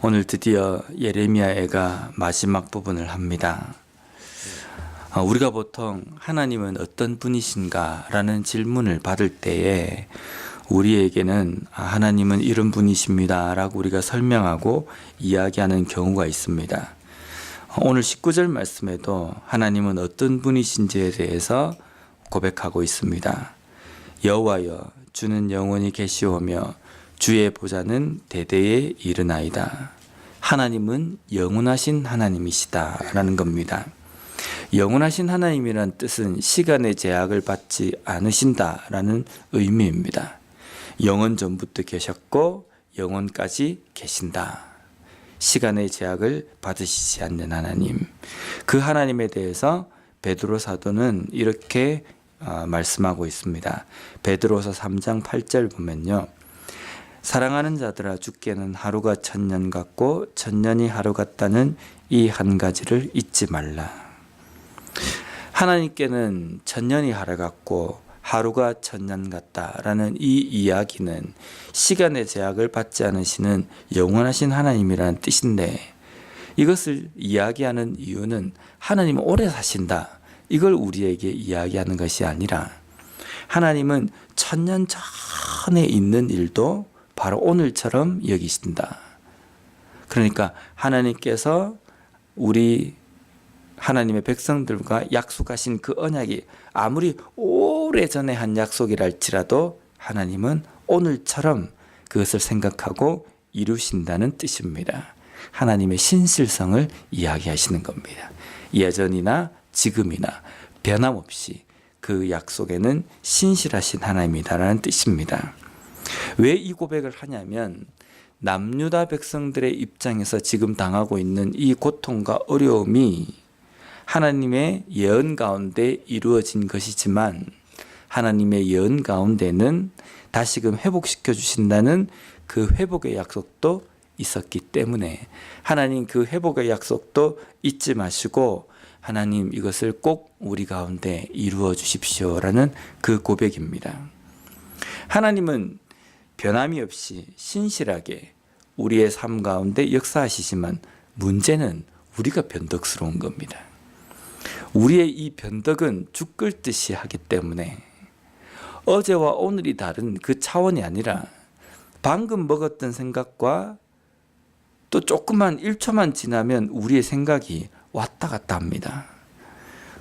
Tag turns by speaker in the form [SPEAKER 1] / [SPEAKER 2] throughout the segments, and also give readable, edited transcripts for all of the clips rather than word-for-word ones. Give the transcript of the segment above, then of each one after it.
[SPEAKER 1] 오늘 드디어 예레미야애가 마지막 부분을 합니다. 우리가 보통 하나님은 어떤 분이신가 라는 질문을 받을 때에 우리에게는 하나님은 이런 분이십니다 라고 우리가 설명하고 이야기하는 경우가 있습니다. 오늘 19절 말씀에도 하나님은 어떤 분이신지에 대해서 고백하고 있습니다. 여호와여 주는 영원히 계시오며 주의 보좌는 대대에 이르나이다. 하나님은 영원하신 하나님이시다 라는 겁니다. 영원하신 하나님이란 뜻은 시간의 제약을 받지 않으신다 라는 의미입니다. 영원 전부터 계셨고 영원까지 계신다. 시간의 제약을 받으시지 않는 하나님, 그 하나님에 대해서 베드로 사도는 이렇게 말씀하고 있습니다. 베드로서 3장 8절 보면요, 사랑하는 자들아 주께는 하루가 천년 같고 천년이 하루 같다는 이 한 가지를 잊지 말라. 하나님께는 천년이 하루 같고 하루가 천년 같다라는 이 이야기는 시간의 제약을 받지 않으시는 영원하신 하나님이라는 뜻인데, 이것을 이야기하는 이유는 하나님은 오래 사신다, 이걸 우리에게 이야기하는 것이 아니라 하나님은 천년 전에 있는 일도 바로 오늘처럼 여기신다. 그러니까 하나님께서 우리 하나님의 백성들과 약속하신 그 언약이 아무리 오래전에 한 약속이랄지라도 하나님은 오늘처럼 그것을 생각하고 이루신다는 뜻입니다. 하나님의 신실성을 이야기하시는 겁니다. 예전이나 지금이나 변함없이 그 약속에는 신실하신 하나님이다라는 뜻입니다. 왜 이 고백을 하냐면 남유다 백성들의 입장에서 지금 당하고 있는 이 고통과 어려움이 하나님의 예언 가운데 이루어진 것이지만 하나님의 예언 가운데는 다시금 회복시켜 주신다는 그 회복의 약속도 있었기 때문에 하나님 그 회복의 약속도 잊지 마시고 하나님 이것을 꼭 우리 가운데 이루어 주십시오라는 그 고백입니다. 하나님은 변함이 없이 신실하게 우리의 삶 가운데 역사하시지만 문제는 우리가 변덕스러운 겁니다. 우리의 이 변덕은 죽을 듯이 하기 때문에 어제와 오늘이 다른 그 차원이 아니라 방금 먹었던 생각과 또 조금만 1초만 지나면 우리의 생각이 왔다 갔다 합니다.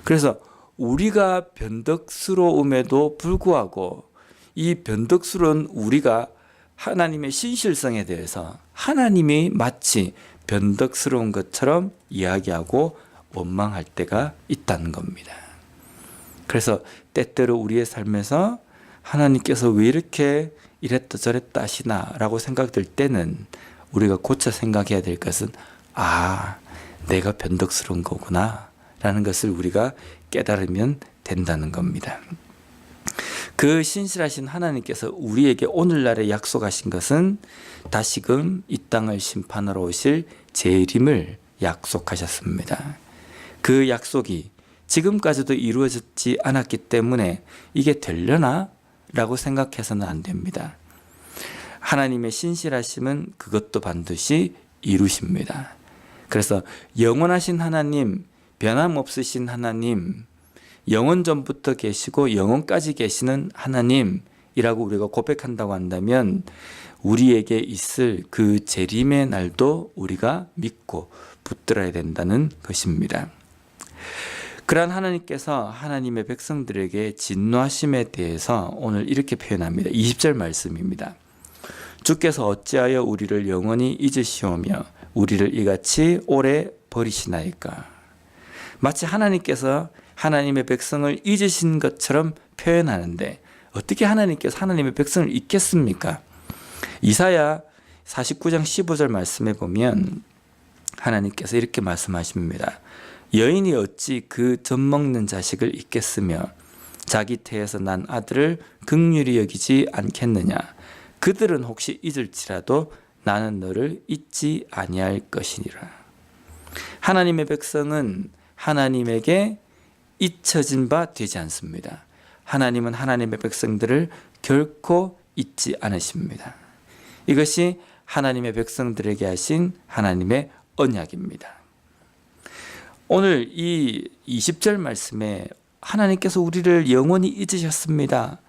[SPEAKER 1] 그래서 우리가 변덕스러움에도 불구하고 이 변덕스러운 우리가 하나님의 신실성에 대해서 하나님이 마치 변덕스러운 것처럼 이야기하고 원망할 때가 있다는 겁니다. 그래서 때때로 우리의 삶에서 하나님께서 왜 이렇게 이랬다 저랬다 하시나 라고 생각될 때는 우리가 고쳐 생각해야 될 것은 내가 변덕스러운 거구나 라는 것을 우리가 깨달으면 된다는 겁니다. 그 신실하신 하나님께서 우리에게 오늘날에 약속하신 것은 다시금 이 땅을 심판하러 오실 재림을 약속하셨습니다. 그 약속이 지금까지도 이루어지지 않았기 때문에 이게 되려나? 라고 생각해서는 안 됩니다. 하나님의 신실하심은 그것도 반드시 이루십니다. 그래서 영원하신 하나님, 변함없으신 하나님, 영원 전부터 계시고 영원까지 계시는 하나님이라고 우리가 고백한다고 한다면 우리에게 있을 그 재림의 날도 우리가 믿고 붙들어야 된다는 것입니다. 그러한 하나님께서 하나님의 백성들에게 진노하심에 대해서 오늘 이렇게 표현합니다. 20절 말씀입니다. 주께서 어찌하여 우리를 영원히 잊으시오며 우리를 이같이 오래 버리시나이까. 마치 하나님께서 하나님의 백성을 잊으신 것처럼 표현하는데 어떻게 하나님께서 하나님의 백성을 잊겠습니까? 이사야 49장 15절 말씀에 보면 하나님께서 이렇게 말씀하십니다. 여인이 어찌 그 젖먹는 자식을 잊겠으며 자기 태에서 난 아들을 긍휼히 여기지 않겠느냐. 그들은 혹시 잊을지라도 나는 너를 잊지 아니할 것이니라. 하나님의 백성은 하나님에게 잊혀진 바 되지 않습니다. 하나님은 하나님의 백성들을 결코 잊지 않으십니다. 이것이 하나님의 백성들에게 하신 하나님의 언약입니다. 오늘 이 20절 말씀에 하나님께서 우리를 영원히 잊으셨습니다.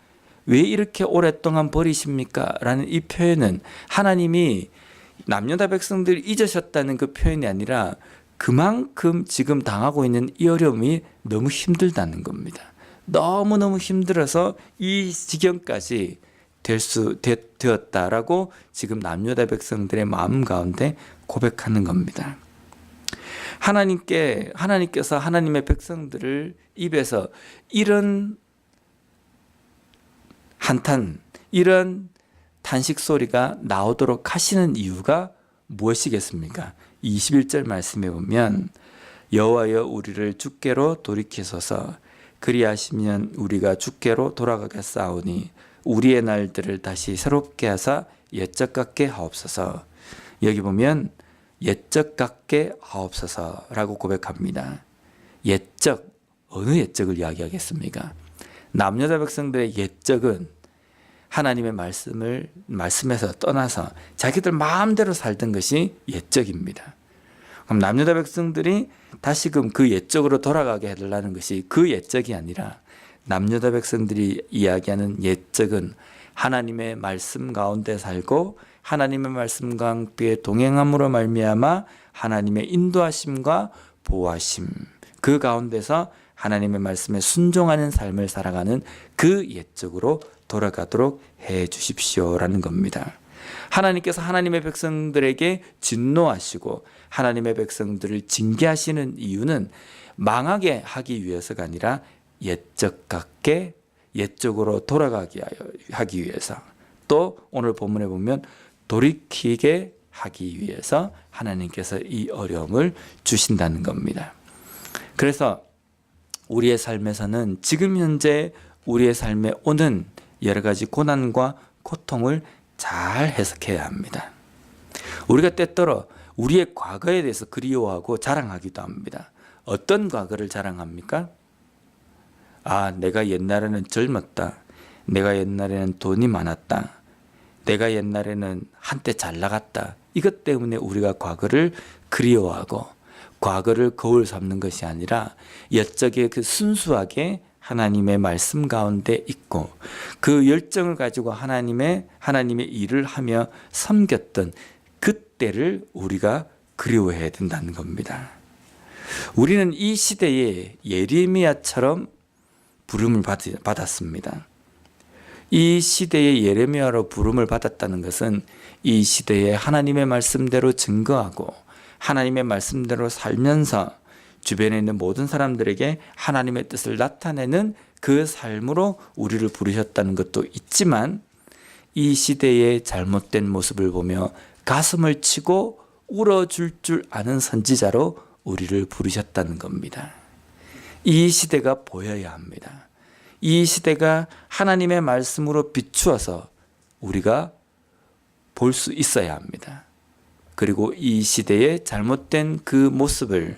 [SPEAKER 1] 왜 이렇게 오랫동안 버리십니까? 라는 이 표현은 하나님이 남유다 백성들을 잊으셨다는 그 표현이 아니라 그만큼 지금 당하고 있는 이 어려움이 너무 힘들다는 겁니다. 너무너무 힘들어서 이 지경까지 되었다라고 지금 남유다 백성들의 마음 가운데 고백하는 겁니다. 하나님께서 하나님의 백성들을 입에서 이런 한탄, 이런 탄식 소리가 나오도록 하시는 이유가 무엇이겠습니까? 21절 말씀에 보면 여호와여 우리를 주께로 돌이키소서 그리하시면 우리가 주께로 돌아가겠사오니 우리의 날들을 다시 새롭게 하사 옛적 같게 하옵소서. 여기 보면 옛적 같게 하옵소서라고 고백합니다. 옛적, 어느 옛적을 이야기하겠습니까? 남유다 백성들의 옛적은 하나님의 말씀에서 떠나서 자기들 마음대로 살던 것이 옛적입니다. 그럼 남유다 백성들이 다시금 그 옛적으로 돌아가게 해달라는 것이 그 옛적이 아니라 남유다 백성들이 이야기하는 옛적은 하나님의 말씀 가운데 살고 하나님의 말씀과 함께 동행함으로 말미암아 하나님의 인도하심과 보호하심, 그 가운데서 하나님의 말씀에 순종하는 삶을 살아가는 그 옛적으로 돌아가도록 해 주십시오라는 겁니다. 하나님께서 하나님의 백성들에게 진노하시고 하나님의 백성들을 징계하시는 이유는 망하게 하기 위해서가 아니라 옛적 같게 옛적으로 돌아가게 하기 위해서, 또 오늘 본문에 보면 돌이키게 하기 위해서 하나님께서 이 어려움을 주신다는 겁니다. 그래서 우리의 삶에서는 지금 현재 우리의 삶에 오는 여러 가지 고난과 고통을 잘 해석해야 합니다. 우리가 때때로 우리의 과거에 대해서 그리워하고 자랑하기도 합니다. 어떤 과거를 자랑합니까? 아, 내가 옛날에는 젊었다. 내가 옛날에는 돈이 많았다. 내가 옛날에는 한때 잘 나갔다. 이것 때문에 우리가 과거를 그리워하고 과거를 거울 삼는 것이 아니라 옛적에 그 순수하게 하나님의 말씀 가운데 있고 그 열정을 가지고 하나님의 일을 하며 섬겼던 그때를 우리가 그리워해야 된다는 겁니다. 우리는 이 시대에 예레미야처럼 부름을 받았습니다. 이 시대의 예레미야로 부름을 받았다는 것은 이 시대에 하나님의 말씀대로 증거하고 하나님의 말씀대로 살면서 주변에 있는 모든 사람들에게 하나님의 뜻을 나타내는 그 삶으로 우리를 부르셨다는 것도 있지만, 이 시대의 잘못된 모습을 보며 가슴을 치고 울어줄 줄 아는 선지자로 우리를 부르셨다는 겁니다. 이 시대가 보여야 합니다. 이 시대가 하나님의 말씀으로 비추어서 우리가 볼 수 있어야 합니다. 그리고 이 시대의 잘못된 그 모습을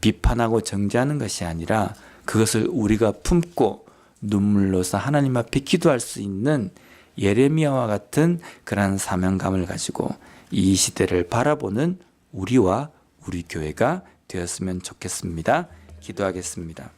[SPEAKER 1] 비판하고 정죄하는 것이 아니라 그것을 우리가 품고 눈물로서 하나님 앞에 기도할 수 있는 예레미야와 같은 그러한 사명감을 가지고 이 시대를 바라보는 우리와 우리 교회가 되었으면 좋겠습니다. 기도하겠습니다.